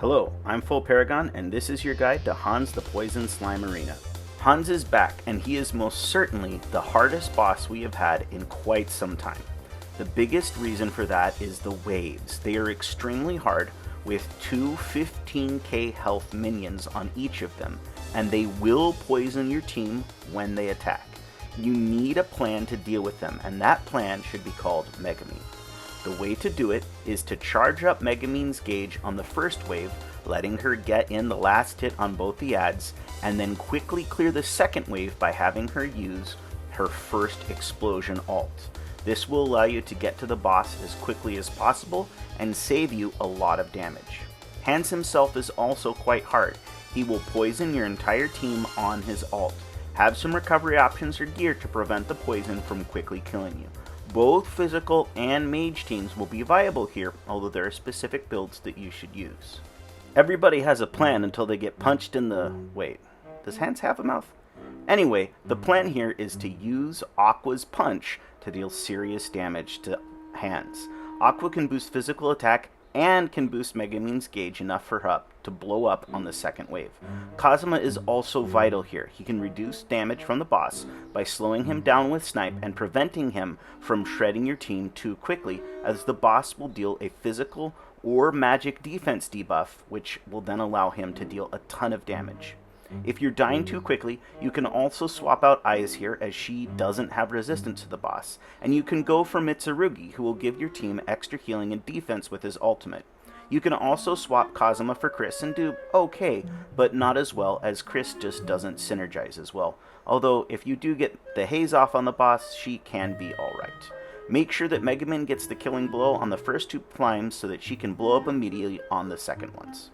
Hello, I'm Full Paragon, and this is your guide to Hans the Poison Slime Arena. Hans is back, and he is most certainly the hardest boss we have had in quite some time. The biggest reason for that is the waves. They are extremely hard, with two 15k health minions on each of them, and they will poison your team when they attack. You need a plan to deal with them, and that plan should be called Megamine. The way to do it is to charge up Megamine's gauge on the first wave, letting her get in the last hit on both the adds, and then quickly clear the second wave by having her use her first explosion ult. This will allow you to get to the boss as quickly as possible and save you a lot of damage. Hans himself is also quite hard. He will poison your entire team on his ult. Have some recovery options or gear to prevent the poison from quickly killing you. Both physical and mage teams will be viable here, although there are specific builds that you should use. Everybody has a plan until they get punched in the... wait, does Hans have a mouth? Anyway, the plan here is to use Aqua's punch to deal serious damage to Hans. Aqua can boost physical attack and can boost Megamine's gauge enough for her to blow up on the second wave. Kazuma is also vital here. He can reduce damage from the boss by slowing him down with snipe and preventing him from shredding your team too quickly, as the boss will deal a physical or magic defense debuff, which will then allow him to deal a ton of damage. If you're dying too quickly, you can also swap out Aiz here, as she doesn't have resistance to the boss, and you can go for Mitsurugi, who will give your team extra healing and defense with his ultimate. You can also swap Kazuma for Chris and do okay, but not as well, as Chris just doesn't synergize as well. Although, if you do get the haze off on the boss, she can be alright. Make sure that Megamine gets the killing blow on the first two climbs so that she can blow up immediately on the second ones.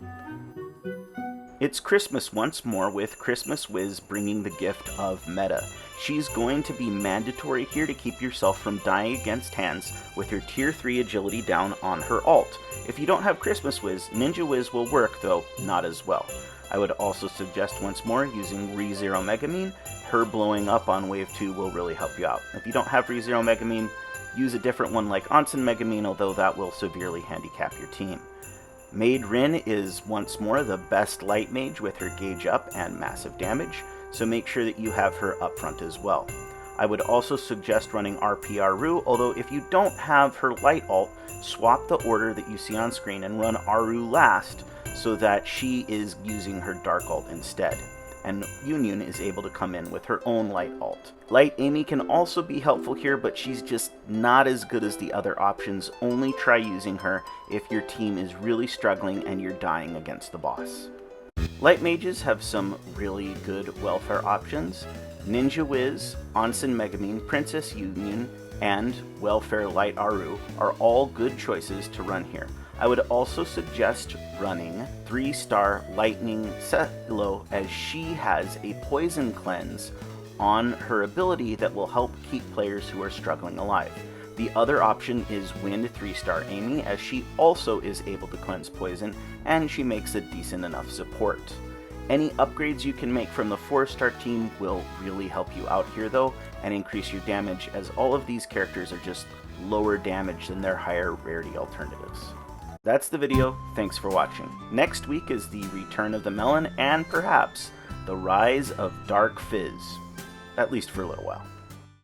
It's Christmas once more, with Christmas Wiz bringing the gift of meta. She's going to be mandatory here to keep yourself from dying against Hans with her tier 3 agility down on her ult. If you don't have Christmas Wiz, Ninja Wiz will work, though not as well. I would also suggest once more using ReZero Megamine. Her blowing up on wave 2 will really help you out. If you don't have ReZero Megamine, use a different one like Onsen Megamine, although that will severely handicap your team. Maid Rin is once more the best light mage with her gauge up and massive damage, so make sure that you have her up front as well. I would also suggest running RP Aru, although if you don't have her light ult, swap the order that you see on screen and run Aru last so that she is using her dark ult instead, and Union is able to come in with her own light ult. Light Amy can also be helpful here, but she's just not as good as the other options. Only try using her if your team is really struggling and you're dying against the boss. Light mages have some really good welfare options. Ninja Wiz, Onsen Megamine, Princess Union, and Welfare Light Aru are all good choices to run here. I would also suggest running 3-star Lightning Selo, as she has a poison cleanse on her ability that will help keep players who are struggling alive. The other option is Wind 3-star Amy, as she also is able to cleanse poison, and she makes a decent enough support. Any upgrades you can make from the 4-star team will really help you out here though, and increase your damage, as all of these characters are just lower damage than their higher rarity alternatives. That's the video. Thanks for watching. Next week is the return of the melon and perhaps the rise of Dark Fizz, at least for a little while.